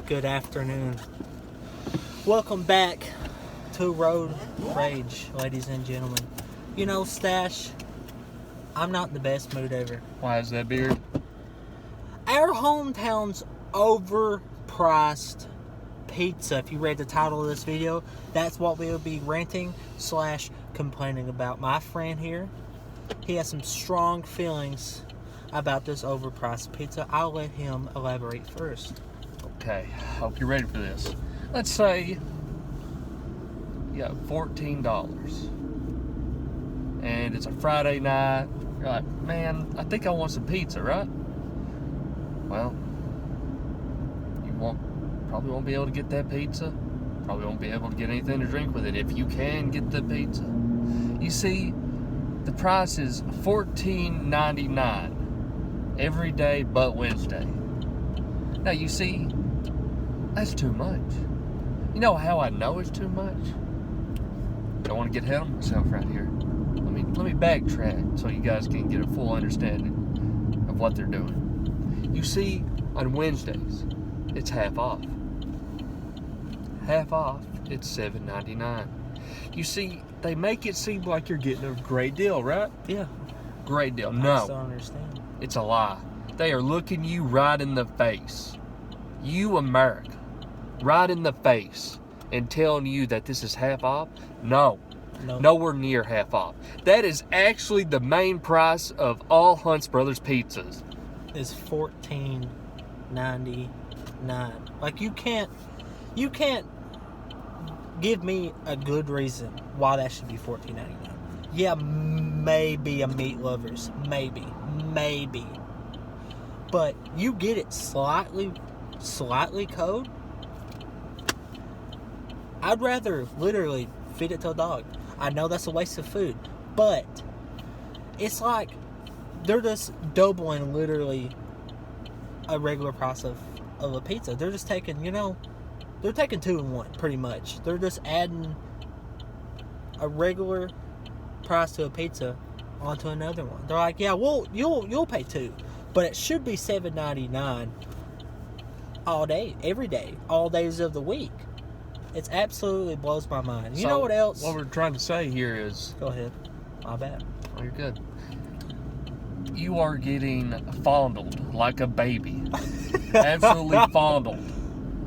Good afternoon. Welcome back to Road Rage, ladies and gentlemen. You know, Stash, I'm not in the best mood ever. Why is that, Beard? Our hometown's overpriced pizza. If you read the title of this video, that's what we will be ranting / complaining about. My friend here, he has some strong feelings about this overpriced pizza. I'll let him elaborate first. Okay, hope you're ready for this. Let's say you got $14 and it's a Friday night. You're like, man, I think I want some pizza, right? Well, probably won't be able to get that pizza. Probably won't be able to get anything to drink with it if you can get the pizza. You see, the price is $14.99 every day but Wednesday. Now, you see, that's too much. You know how I know it's too much? Don't want to get ahead of myself right here. Let me backtrack so you guys can get a full understanding of what they're doing. You see, on Wednesdays, it's half off. Half off, it's $7.99. You see, they make it seem like you're getting a great deal, right? Yeah. Great deal. I No, still understand. it's a lie. They are looking you right in the face. You, America, right in the face and telling you that this is half off? No. Nowhere near half off. That is actually the main price of all Hunt's Brothers pizzas. Is $14.99. Like, you can't give me a good reason why that should be $14.99. Yeah, maybe a meat lovers, maybe, but you get it slightly cold. I'd rather literally feed it to a dog. I know that's a waste of food, but it's like they're just doubling literally a regular price of a pizza. They're just taking, they're taking 2 in 1 pretty much. They're just adding a regular price to a pizza onto another one. They're like, yeah, you'll pay 2, but it should be $7.99 all day, every day, all days of the week. It absolutely blows my mind. You know what else? What we're trying to say here is... Go ahead. My bad. Oh, you're good. You are getting fondled like a baby. Absolutely fondled.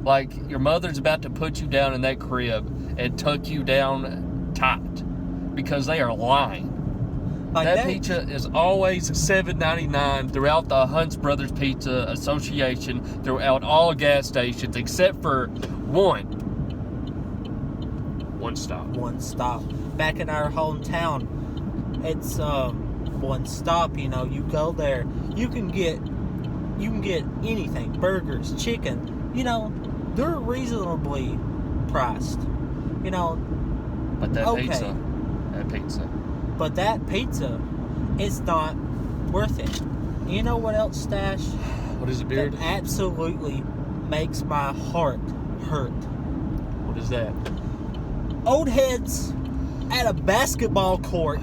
Like your mother's about to put you down in that crib and tuck you down tight. Because they are lying. Like that pizza is always $7.99 throughout the Hunt's Brothers Pizza Association, throughout all gas stations, except for one stop. Back in our hometown, it's one stop. You go there, you can get anything, burgers, chicken. They're reasonably priced. But that pizza. But that pizza is not worth it. You know what else, Stash? What is it, Beard? That absolutely makes my heart hurt. What is that? Old heads at a basketball court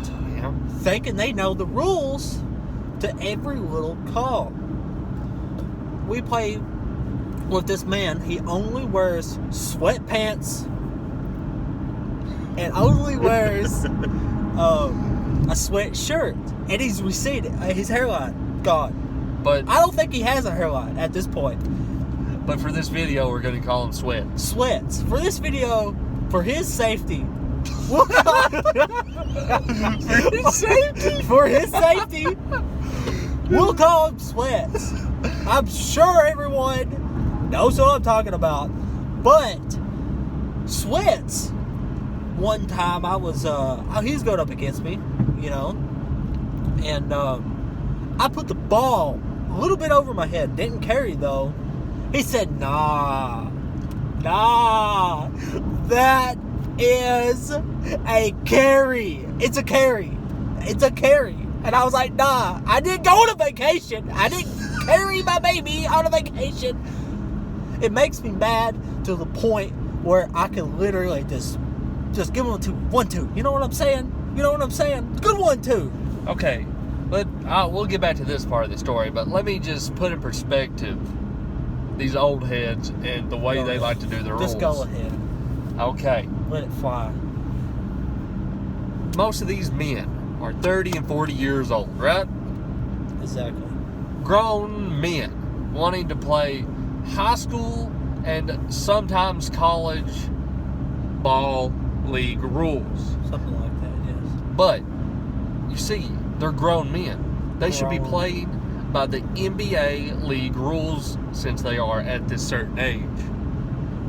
thinking they know the rules to every little call. We play with this man. He only wears sweatpants and only wears a sweatshirt, and he's receded. His hairline gone. But I don't think he has a hairline at this point. But for this video, we're going to call him Sweats. For this video, for his safety. For his safety, we'll call him Sweats. I'm sure everyone knows what I'm talking about. But Sweats, one time he was going up against me, and I put the ball a little bit over my head. Didn't carry though. He said, nah, that is a carry. It's a carry. And I was like, nah, I didn't go on a vacation. I didn't carry my baby on a vacation. It makes me mad to the point where I can literally just give him a 1-2. You know what I'm saying? Good 1-2. Okay, we'll get back to this part of the story, but let me just put in perspective these old heads and the way Go they ahead. like to do their rules. Just go ahead. Okay. Let it fly. Most of these men are 30 and 40 years old, right? Exactly. Grown men wanting to play high school and sometimes college ball league rules. Something like that, yes. But, you see, they're grown men. They should be Grown. played by the NBA league rules since they are at this certain age.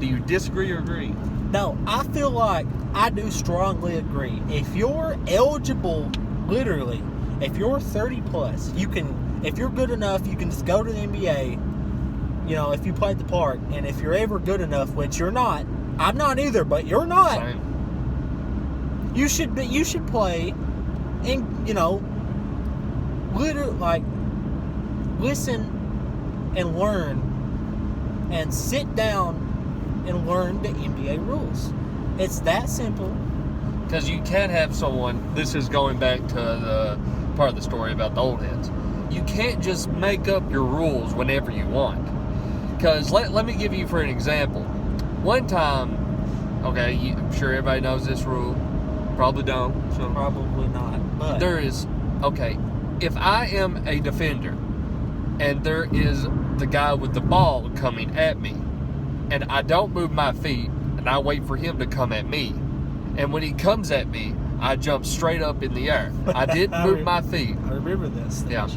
Do you disagree or agree? No, I feel like I do strongly agree. If you're eligible, literally, if you're 30 plus, you can, if you're good enough, you can just go to the NBA, you know, if you played the part. And if you're ever good enough, which you're not, I'm not either, but you're not. Same. You should play and, you know, literally, like, listen and learn and sit down and learn the NBA rules. It's that simple. Because you can't have someone, this is going back to the part of the story about the old heads. You can't just make up your rules whenever you want. Because let me give you for an example. One time, okay, I'm sure everybody knows this rule. Probably don't. So Probably not. But there is, okay, if I am a defender and there is the guy with the ball coming at me and I don't move my feet and I wait for him to come at me, and when he comes at me, I jump straight up in the air. I didn't move my feet. I remember this. Yeah.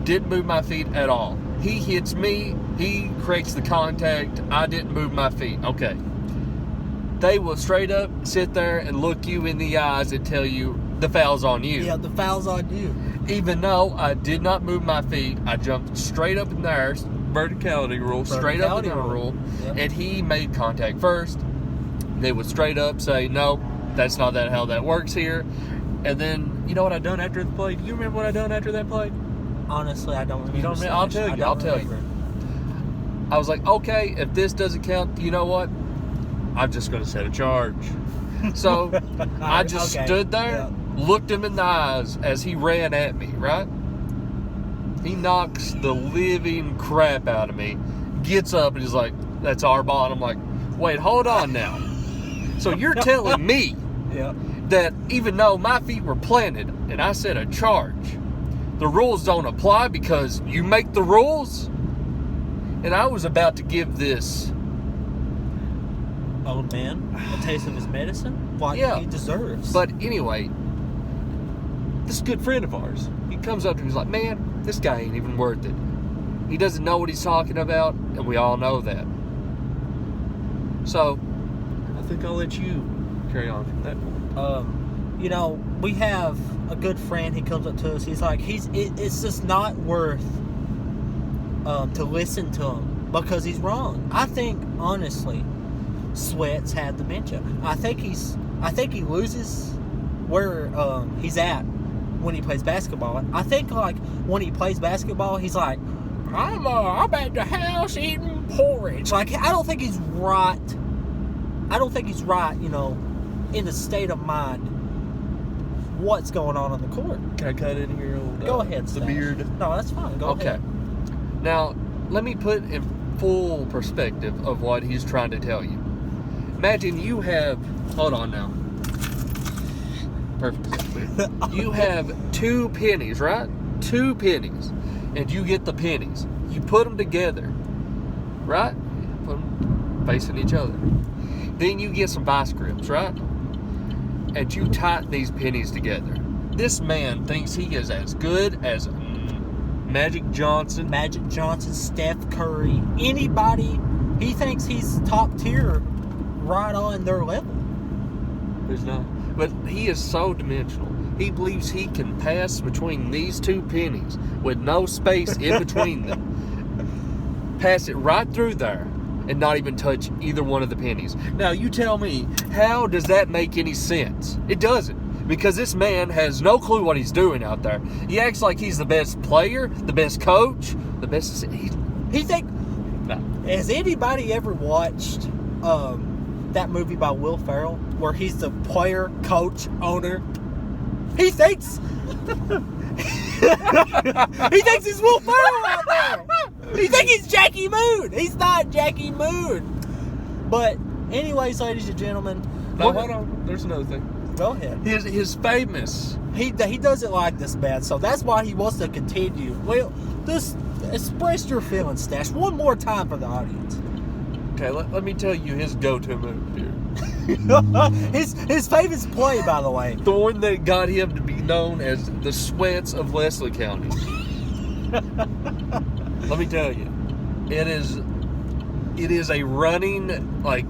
Didn't move my feet at all. He hits me. He creates the contact. I didn't move my feet. Okay. They will straight up sit there and look you in the eyes and tell you the foul's on you. Yeah, the foul's on you. Even though I did not move my feet, I jumped straight up in there. Verticality rule. Straight up in the rule. Yep. And he made contact first. They would straight up say, no, that's not how that works here. And then, you know what I done after the play? Do you remember what I done after that play? Honestly, I don't remember. You don't remember? I'll tell you. I'll tell you. I was like, okay, if this doesn't count, you know what? I'm just going to set a charge. So I just stood there, looked him in the eyes as he ran at me, right? He knocks the living crap out of me, gets up and he's like, that's our ball. And I'm like, wait, hold on now. So you're telling me that even though my feet were planted and I set a charge, the rules don't apply because you make the rules? And I was about to give this old man a taste of his medicine, like he deserves. But anyway, this is a good friend of ours. He comes up to me and he's like, man, this guy ain't even worth it. He doesn't know what he's talking about, and we all know that. So, I think I'll let you carry on from that point. You know, we have a good friend. He comes up to us. He's like, it's just not worth to listen to him because he's wrong. I think, honestly, Sweats had dementia. I think he loses where he's at when he plays basketball. I think, like, when he plays basketball, he's like, I'm at the house eating porridge. Like, I don't think he's right. You know, in the state of mind, what's going on the court. Can I cut in here? Go ahead, the Stash. beard. No, that's fine. Go ahead. Now, let me put in full perspective of what he's trying to tell you. Imagine you have, hold on now. Perfect. You have 2 pennies, right? 2 pennies. And you get the pennies. You put them together, right? Put them facing each other. Then you get some vice grips, right? And you tighten these pennies together. This man thinks he is as good as Magic Johnson, Steph Curry, anybody. He thinks he's top tier, right on their level. There's not. But he is so dimensional. He believes he can pass between these 2 pennies with no space in between them. Pass it right through there and not even touch either one of the pennies. Now, you tell me, how does that make any sense? It doesn't. Because this man has no clue what he's doing out there. He acts like he's the best player, the best coach, the best... He think... No. Has anybody ever watched that movie by Will Ferrell where he's the player, coach, owner? He thinks... he thinks he's Will Ferrell out there! You think he's Jackie Moon? He's not Jackie Moon. But anyways, ladies and gentlemen. No, hold on. There's another thing. Go ahead. His famous. He doesn't like this man, so that's why he wants to continue. Well, just express your feelings, Stash, one more time for the audience. Okay, let me tell you his go-to move here. his famous play, by the way. The one that got him to be known as the Sweats of Leslie County. Let me tell you, it is a running, like,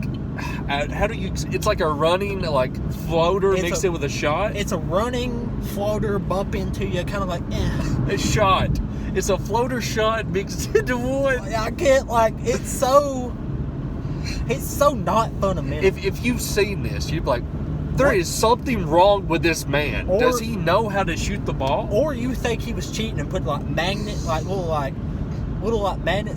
how do you? It's like a running, like, floater mixed in with a shot. It's a running floater bump into you, kind of like a shot. It's a floater shot mixed into one. I can't, like, it's so not fundamental. If you've seen this, you'd be like, there is something wrong with this man. Does he know how to shoot the ball? Or you think he was cheating and put little magnets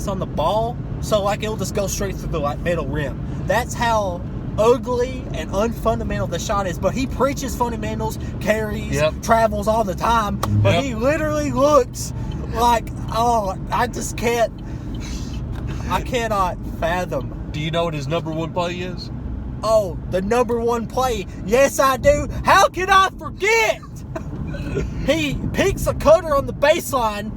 on the ball, so like it'll just go straight through the like middle rim. That's how ugly and unfundamental the shot is. But he preaches fundamentals, carries, travels all the time. But he literally looks like, oh, I cannot fathom. Do you know what his number one play is? Oh, the number one play. Yes, I do. How can I forget? He picks a cutter on the baseline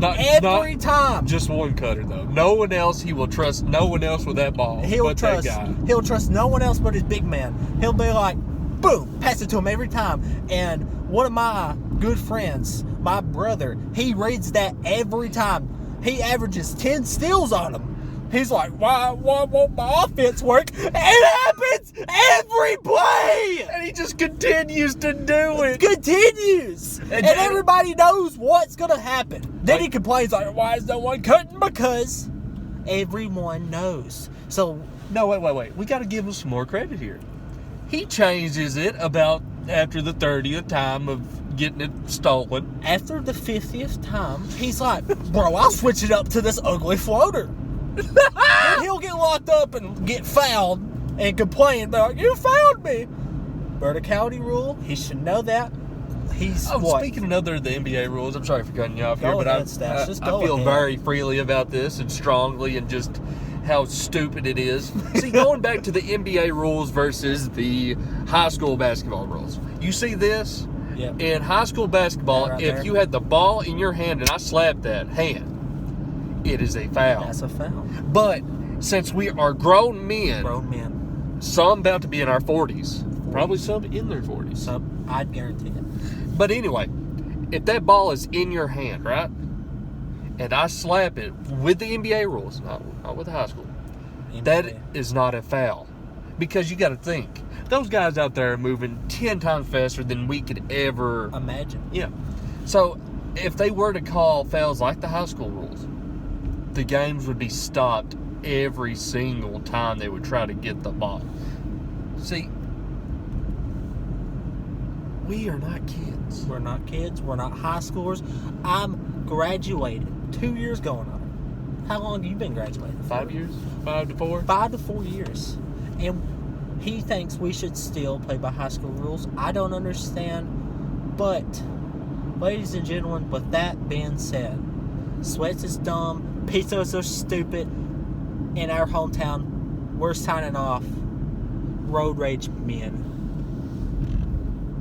every time. Just one cutter, though. No one else. He will trust no one else with that ball. He'll trust no one else but his big man. He'll be like, boom, pass it to him every time. And one of my good friends, my brother, he reads that every time. He averages 10 steals on him. He's like, why won't my offense work? It happens every play! And he just continues to do it. Continues! And everybody knows what's going to happen. Then he complains like, why is no one cutting? Because everyone knows. So, no, wait. We got to give him some more credit here. He changes it about after the 30th time of getting it stolen. After the 50th time, he's like, bro, I'll switch it up to this ugly floater. And he'll get locked up and get fouled and complain about, you fouled me. Verticality rule, he should know that. Speaking of the NBA rules, I'm sorry for cutting you off here, but I feel very freely about this and strongly and just how stupid it is. See, going back to the NBA rules versus the high school basketball rules. You see this? Yep. In high school basketball, if you had the ball in your hand and I slapped that hand, it is a foul. That's a foul. But since we are grown men, some about to be in our 40s, probably some in their 40s. Some, I'd guarantee it. But anyway, if that ball is in your hand, right, and I slap it with the NBA rules, not with the high school, that is not a foul. Because you got to think, those guys out there are moving 10 times faster than we could ever imagine. Yeah. So if they were to call fouls like the high school rules, the games would be stopped every single time they would try to get the ball. See, we are not kids. We're not kids. We're not high schoolers. I'm graduated. 2 years going on. How long have you been graduated? 5 years? 5 to 4? 5 to 4 years. And he thinks we should still play by high school rules. I don't understand. But, ladies and gentlemen, with that being said, Sweats is dumb. Pizzas are stupid. In our hometown, we're signing off. Road Rage Men.